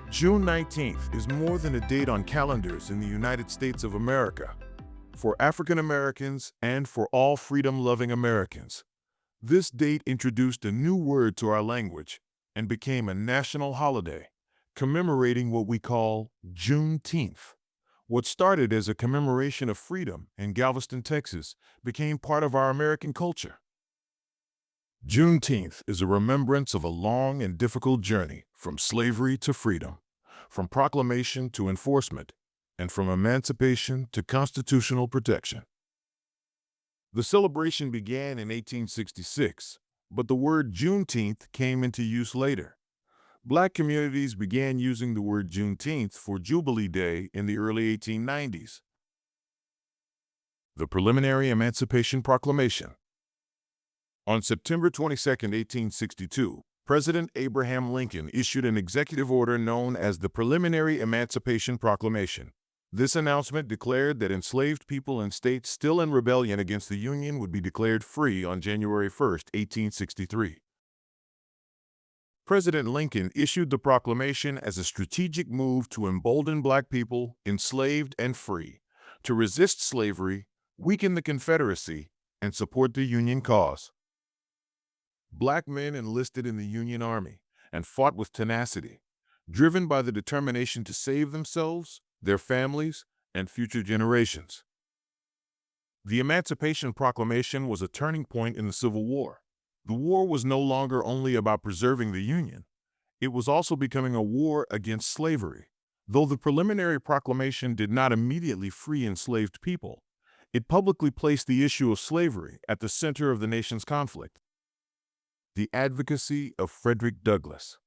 June 19th is more than a date on calendars in the United States of America. For African Americans and for all freedom-loving Americans, this date introduced a new word to our language and became a national holiday, commemorating what we call Juneteenth. What started as a commemoration of freedom in Galveston, Texas, became part of our American culture. Juneteenth is a remembrance of a long and difficult journey from slavery to freedom, from proclamation to enforcement, and from emancipation to constitutional protection. The celebration began in 1866, but the word Juneteenth came into use later. Black communities began using the word Juneteenth for Jubilee Day in the early 1890s. The Preliminary Emancipation Proclamation. On September 22, 1862, President Abraham Lincoln issued an executive order known as the Preliminary Emancipation Proclamation. This announcement declared that enslaved people in states still in rebellion against the Union would be declared free on January 1, 1863. President Lincoln issued the proclamation as a strategic move to embolden Black people, enslaved and free, to resist slavery, weaken the Confederacy, and support the Union cause. Black men enlisted in the Union Army and fought with tenacity, driven by the determination to save themselves, their families, and future generations. The Emancipation Proclamation was a turning point in the Civil War. The war was no longer only about preserving the Union. It was also becoming a war against slavery. Though the Preliminary Proclamation did not immediately free enslaved people, it publicly placed the issue of slavery at the center of the nation's conflict. The Advocacy of Frederick Douglass.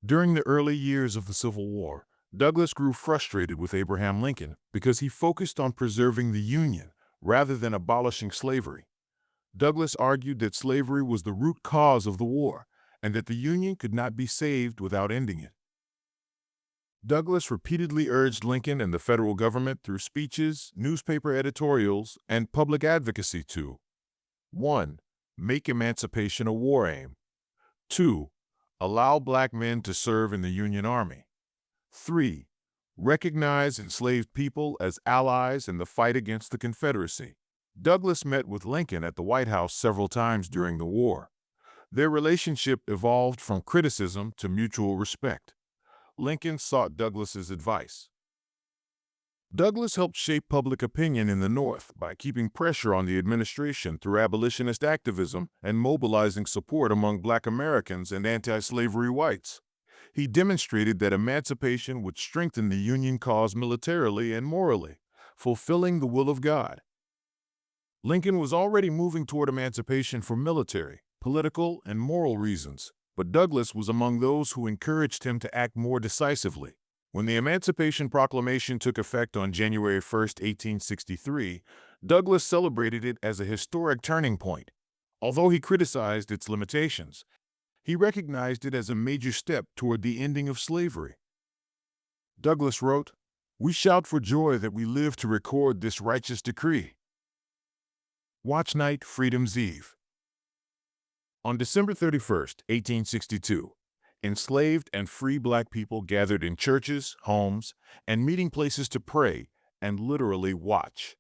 During the early years of the Civil War, Douglass grew frustrated with Abraham Lincoln because he focused on preserving the Union rather than abolishing slavery. Douglass argued that slavery was the root cause of the war and that the Union could not be saved without ending it. Douglass repeatedly urged Lincoln and the federal government through speeches, newspaper editorials, and public advocacy to 1. Make emancipation a war aim. 2. Allow Black men to serve in the Union Army. 3. Recognize enslaved people as allies in the fight against the Confederacy. Douglass met with Lincoln at the White House several times during the war. Their relationship evolved from criticism to mutual respect. Lincoln sought Douglass's advice. Douglass helped shape public opinion in the North by keeping pressure on the administration through abolitionist activism and mobilizing support among Black Americans and anti-slavery whites. He demonstrated that emancipation would strengthen the Union cause militarily and morally, fulfilling the will of God. Lincoln was already moving toward emancipation for military, political, and moral reasons, but Douglass was among those who encouraged him to act more decisively. When the Emancipation Proclamation took effect on January 1, 1863, Douglass celebrated it as a historic turning point. Although he criticized its limitations, he recognized it as a major step toward the ending of slavery. Douglass wrote, "We shout for joy that we live to record this righteous decree." Watch Night, Freedom's Eve. On December 31, 1862, enslaved and free Black people gathered in churches, homes, and meeting places to pray and literally watch.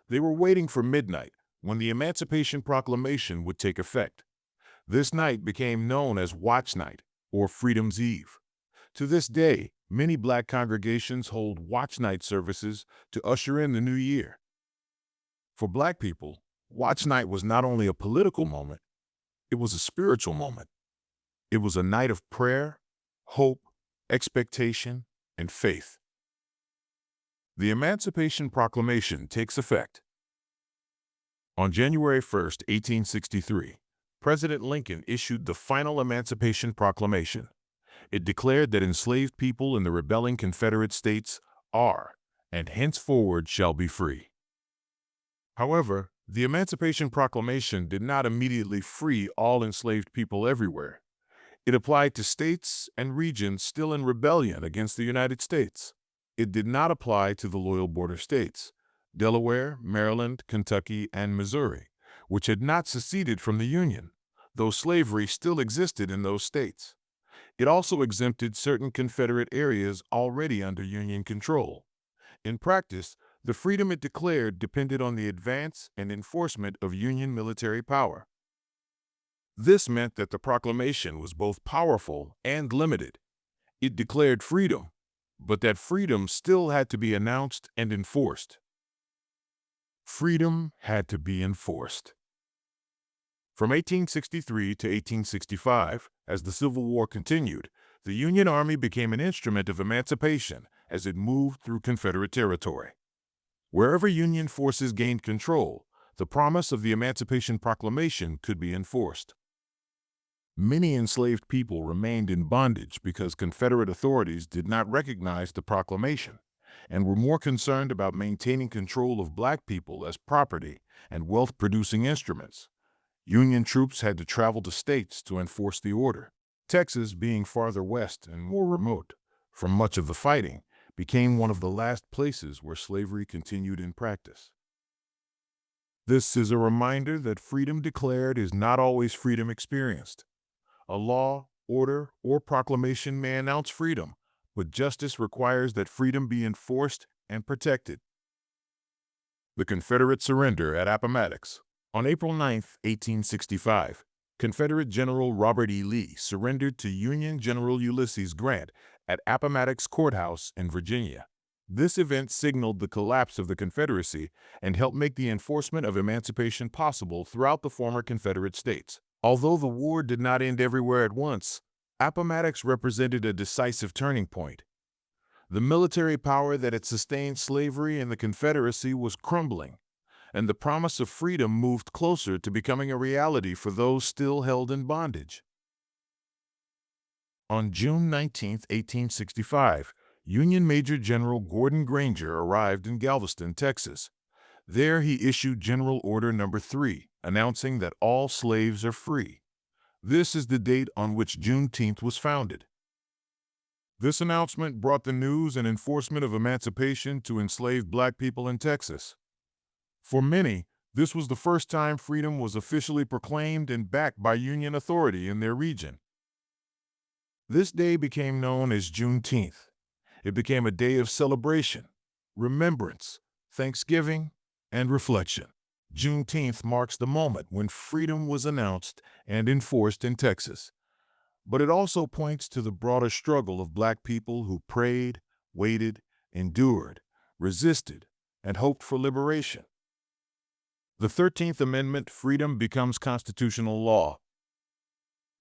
They were waiting for midnight, when the Emancipation Proclamation would take effect. This night became known as Watch Night, or Freedom's Eve. To this day, many Black congregations hold Watch Night services to usher in the new year. For Black people, Watch Night was not only a political moment, it was a spiritual moment. It was a night of prayer, hope, expectation, and faith. The Emancipation Proclamation takes effect. On January 1, 1863, President Lincoln issued the final Emancipation Proclamation. It declared that enslaved people in the rebelling Confederate States are, and henceforward shall be free. However, the Emancipation Proclamation did not immediately free all enslaved people everywhere. It applied to states and regions still in rebellion against the United States. It did not apply to the loyal border states, Delaware, Maryland, Kentucky, and Missouri, which had not seceded from the Union, though slavery still existed in those states. It also exempted certain Confederate areas already under Union control. In practice, the freedom it declared depended on the advance and enforcement of Union military power. This meant that the proclamation was both powerful and limited. It declared freedom, but that freedom still had to be announced and enforced. Freedom had to be enforced. From 1863 to 1865, as the Civil War continued, the Union Army became an instrument of emancipation as it moved through Confederate territory. Wherever Union forces gained control, the promise of the Emancipation Proclamation could be enforced. Many enslaved people remained in bondage because Confederate authorities did not recognize the proclamation and were more concerned about maintaining control of black people as property and wealth-producing instruments. Union troops had to travel to states to enforce the order. Texas, being farther west and more remote from much of the fighting, became one of the last places where slavery continued in practice. This is a reminder that freedom declared is not always freedom experienced. A law, order, or proclamation may announce freedom, but justice requires that freedom be enforced and protected. The Confederate surrender at Appomattox. On April 9, 1865, Confederate General Robert E. Lee surrendered to Union General Ulysses Grant at Appomattox Courthouse in Virginia. This event signaled the collapse of the Confederacy and helped make the enforcement of emancipation possible throughout the former Confederate states. Although the war did not end everywhere at once, Appomattox represented a decisive turning point. The military power that had sustained slavery in the Confederacy was crumbling, and the promise of freedom moved closer to becoming a reality for those still held in bondage. On June 19, 1865, Union Major General Gordon Granger arrived in Galveston, Texas. There he issued General Order No. 3, announcing that all slaves are free. This is the date on which Juneteenth was founded. This announcement brought the news and enforcement of emancipation to enslaved black people in Texas. For many, this was the first time freedom was officially proclaimed and backed by Union authority in their region. This day became known as Juneteenth. It became a day of celebration, remembrance, thanksgiving, and reflection. Juneteenth marks the moment when freedom was announced and enforced in Texas. But it also points to the broader struggle of black people who prayed, waited, endured, resisted, and hoped for liberation. The 13th Amendment, freedom becomes constitutional law.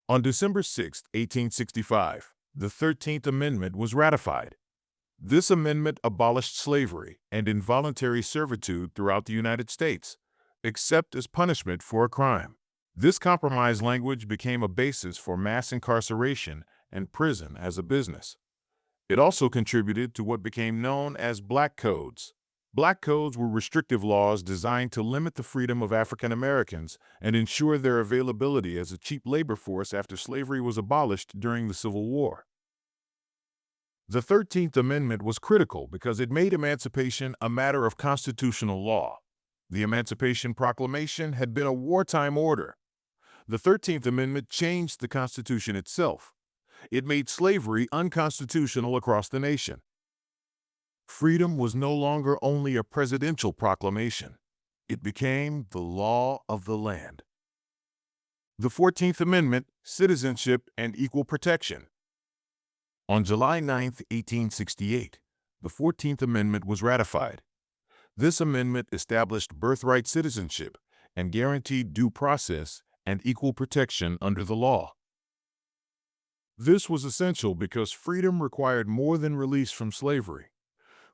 On December 6, 1865, the 13th Amendment was ratified. This amendment abolished slavery and involuntary servitude throughout the United States, except as punishment for a crime. This compromise language became a basis for mass incarceration and prison as a business. It also contributed to what became known as Black Codes. Black Codes were restrictive laws designed to limit the freedom of African Americans and ensure their availability as a cheap labor force after slavery was abolished during the Civil War. The 13th Amendment was critical because it made emancipation a matter of constitutional law. The Emancipation Proclamation had been a wartime order. The 13th Amendment changed the Constitution itself. It made slavery unconstitutional across the nation. Freedom was no longer only a presidential proclamation. It became the law of the land. The 14th Amendment, citizenship and equal protection. On July 9, 1868, the 14th Amendment was ratified. This amendment established birthright citizenship and guaranteed due process and equal protection under the law. This was essential because freedom required more than release from slavery.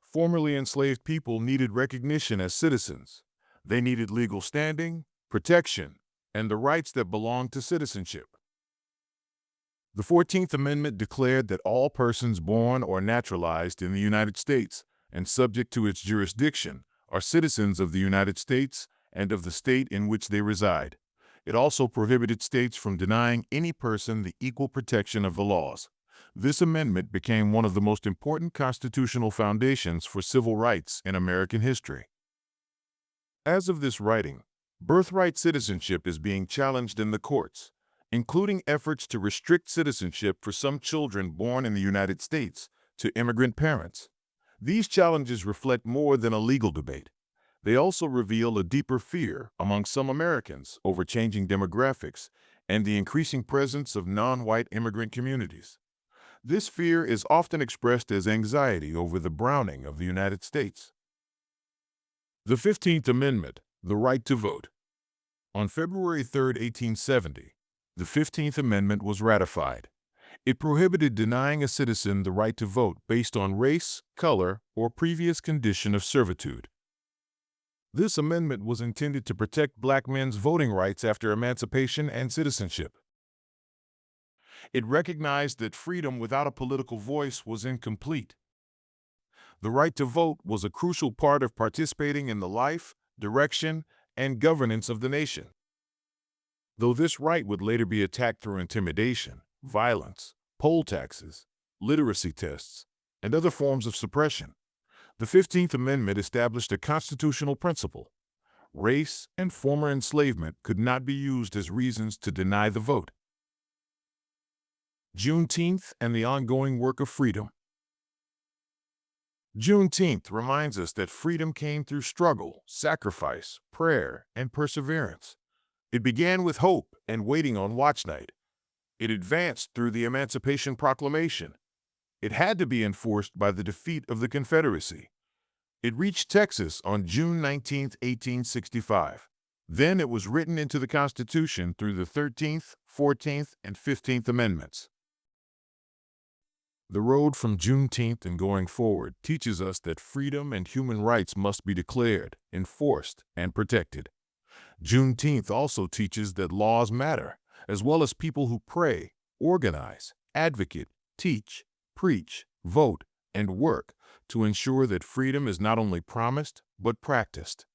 Formerly enslaved people needed recognition as citizens. They needed legal standing, protection, and the rights that belonged to citizenship. The 14th Amendment declared that all persons born or naturalized in the United States and subject to its jurisdiction are citizens of the United States and of the state in which they reside. It also prohibited states from denying any person the equal protection of the laws. This amendment became one of the most important constitutional foundations for civil rights in American history. As of this writing, birthright citizenship is being challenged in the courts. including efforts to restrict citizenship for some children born in the United States to immigrant parents. These challenges reflect more than a legal debate. They also reveal a deeper fear among some Americans over changing demographics and the increasing presence of non-white immigrant communities. This fear is often expressed as anxiety over the browning of the United States. The 15th Amendment, the right to vote. On February 3, 1870, the 15th Amendment was ratified. It prohibited denying a citizen the right to vote based on race, color, or previous condition of servitude. This amendment was intended to protect black men's voting rights after emancipation and citizenship. It recognized that freedom without a political voice was incomplete. The right to vote was a crucial part of participating in the life, direction, and governance of the nation. Though this right would later be attacked through intimidation, violence, poll taxes, literacy tests, and other forms of suppression, the 15th Amendment established a constitutional principle. Race and former enslavement could not be used as reasons to deny the vote. Juneteenth and the ongoing work of freedom. Juneteenth reminds us that freedom came through struggle, sacrifice, prayer, and perseverance. It began with hope and waiting on watch night. It advanced through the Emancipation Proclamation. It had to be enforced by the defeat of the Confederacy. It reached Texas on June 19, 1865. Then it was written into the Constitution through the 13th, 14th, and 15th Amendments. The road from Juneteenth and going forward teaches us that freedom and human rights must be declared, enforced, and protected. Juneteenth also teaches that laws matter, as well as people who pray, organize, advocate, teach, preach, vote, and work to ensure that freedom is not only promised, but practiced.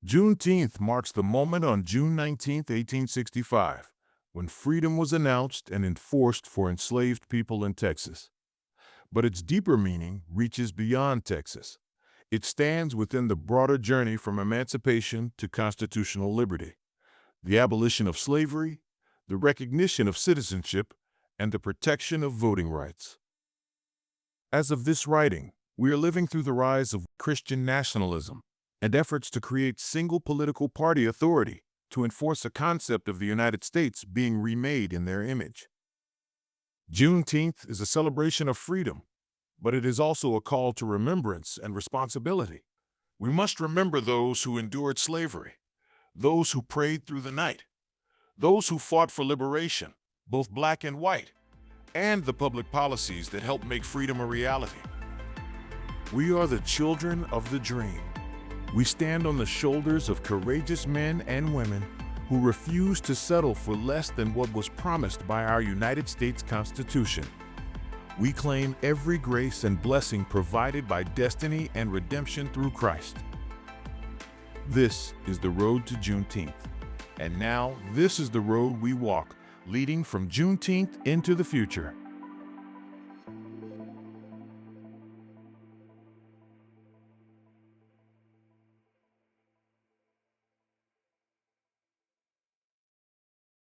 Juneteenth marks the moment on June 19, 1865, when freedom was announced and enforced for enslaved people in Texas. But its deeper meaning reaches beyond Texas. It stands within the broader journey from emancipation to constitutional liberty, the abolition of slavery, the recognition of citizenship, and the protection of voting rights. As of this writing, we are living through the rise of Christian nationalism and efforts to create single political party authority to enforce a concept of the United States being remade in their image. Juneteenth is a celebration of freedom, but it is also a call to remembrance and responsibility. We must remember those who endured slavery, those who prayed through the night, those who fought for liberation, both black and white, and the public policies that helped make freedom a reality. We are the children of the dream. We stand on the shoulders of courageous men and women who refuse to settle for less than what was promised by our United States Constitution. We claim every grace and blessing provided by destiny and redemption through Christ. This is the road to Juneteenth. And now, this is the road we walk, leading from Juneteenth into the future.